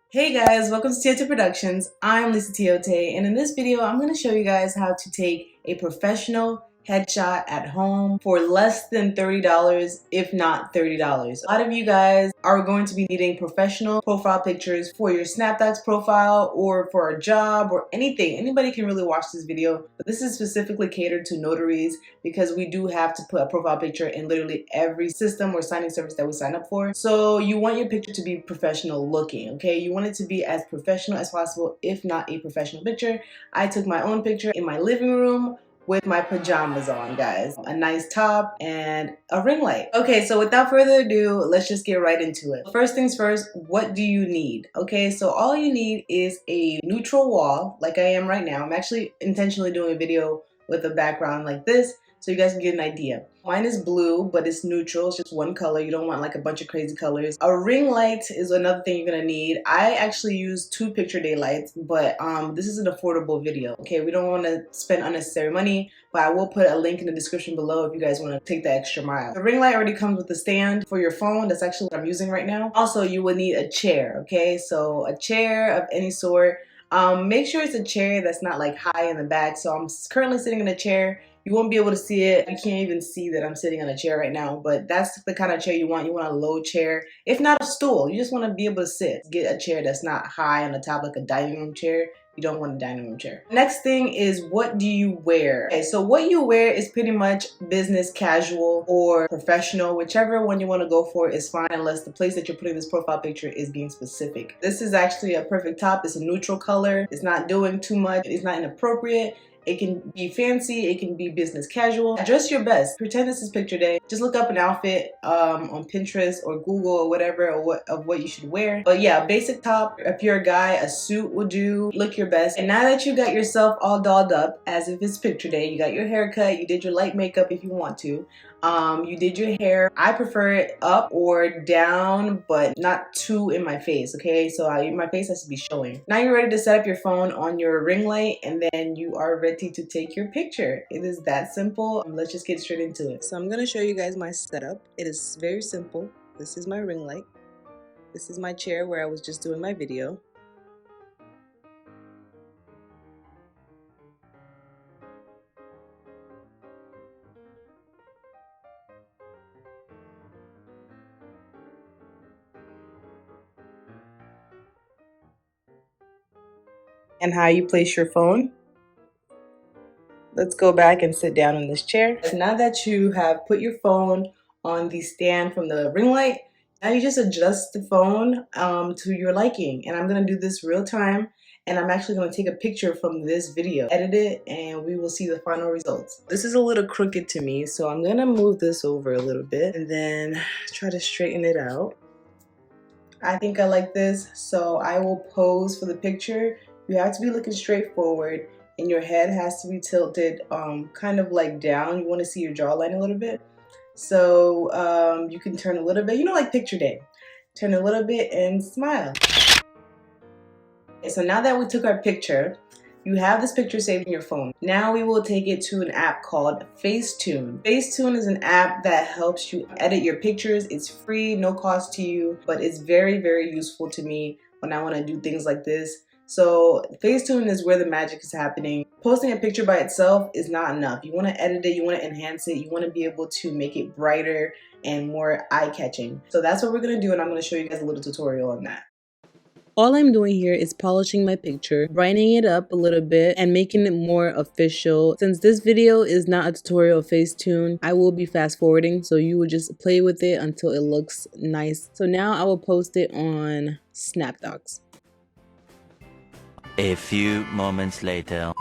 Hey guys, welcome to Tiote Productions. I'm Lisa Tiote, and in this video, I'm going to show you guys how to take a professional headshot at home for less than $30, if not $30. A lot of you guys are going to be needing professional profile pictures for your SnapDocs profile or for a job or anything. Anybody can really watch this video, but this is specifically catered to notaries because we do have to put a profile picture in literally every system or signing service that we sign up for. So you want your picture to be professional looking, okay? You want it to be as professional as possible, if not a professional picture. I took my own picture in my living room with my pajamas on, guys. A nice top and a ring light. Okay, so without further ado, let's just get right into it. First things first, what do you need? Okay, so all you need is a neutral wall, like I am right now. I'm actually intentionally doing a video with a background like this, so you guys can get an idea. Mine is blue, but it's neutral. It's just one color. You don't want like a bunch of crazy colors. A ring light is another thing you're gonna need. I actually use 2 picture day lights, but this is an affordable video. Okay, we don't want to spend unnecessary money, but I will put a link in the description below if you guys want to take the extra mile. The ring light already comes with a stand for your phone. That's actually what I'm using right now. Also, you will need a chair. Okay, so a chair of any sort. Make sure it's a chair that's not like high in the back. So I'm currently sitting in a chair. You won't be able to see it. You can't even see that I'm sitting on a chair right now, but that's the kind of chair you want. You want a low chair, if not a stool. You just want to be able to sit. Get a chair that's not high on the top like a dining room chair. You don't want a dining room chair. Next thing is, what do you wear? Okay, so what you wear is pretty much business casual or professional. Whichever one you want to go for is fine, unless the place that you're putting this profile picture is being specific. This is actually a perfect top. It's a neutral color. It's not doing too much. It's not inappropriate. It can be fancy, it can be business casual. Dress your best. Pretend this is picture day. Just look up an outfit on Pinterest or Google or whatever of what you should wear. But yeah, basic top. If you're a guy, a suit will do. Look your best. And now that you got yourself all dolled up, as if it's picture day, you got your hair cut, you did your light makeup if you want to. You did your hair. I prefer it up or down, but not too in my face, okay? So my face has to be showing. Now you're ready to set up your phone on your ring light, and then you are ready to take your picture. It is that simple. Let's just get straight into it. So I'm gonna show you guys my setup. It is very simple. This is my ring light. This is my chair where I was just doing my video. And how you place your phone. Let's go back and sit down in this chair. Now that you have put your phone on the stand from the ring light, now you just adjust the phone to your liking. And I'm gonna do this real time, and I'm actually gonna take a picture from this video, edit it, and we will see the final results. This is a little crooked to me, so I'm gonna move this over a little bit and then try to straighten it out. I think I like this, so I will pose for the picture. You have to be looking straight forward, and your head has to be tilted kind of like down. You want to see your jawline a little bit. So you can turn a little bit, like picture day. Turn a little bit and smile. Okay, so now that we took our picture, you have this picture saved in your phone. Now we will take it to an app called Facetune. Facetune is an app that helps you edit your pictures. It's free, no cost to you, but it's very, very useful to me when I want to do things like this. So Facetune is where the magic is happening. Posting a picture by itself is not enough. You want to edit it, you want to enhance it, you want to be able to make it brighter and more eye-catching. So that's what we're going to do, and I'm going to show you guys a little tutorial on that. All I'm doing here is polishing my picture, brightening it up a little bit, and making it more official. Since this video is not a tutorial of Facetune, I will be fast forwarding, so you will just play with it until it looks nice. So now I will post it on SnapDocs. A few moments later.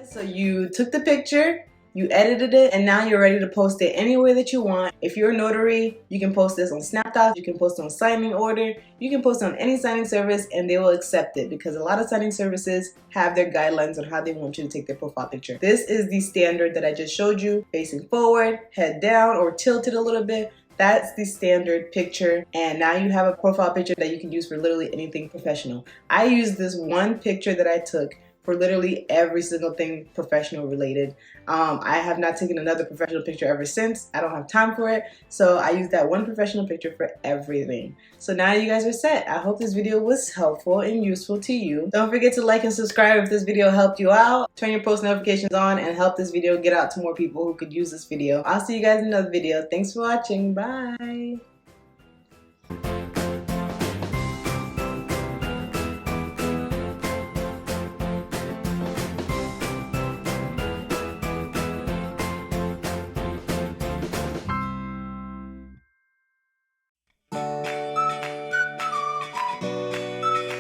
So you took the picture, you edited it, and now you're ready to post it any way that you want. If you're a notary, you can post this on SnapDocs, you can post it on Signing Order, you can post it on any signing service, and they will accept it because a lot of signing services have their guidelines on how they want you to take their profile picture. This is the standard that I just showed you, facing forward, head down, or tilted a little bit. That's the standard picture, and now you have a profile picture that you can use for literally anything professional. I use this one picture that I took for literally every single thing professional related. I have not taken another professional picture ever since. I don't have time for it, so I use that one professional picture for everything. So now you guys are set. I hope this video was helpful and useful to you. Don't forget to like and subscribe if this video helped you out. Turn your post notifications on and help this video get out to more people who could use this video. I'll see you guys in another video. Thanks for watching. Bye.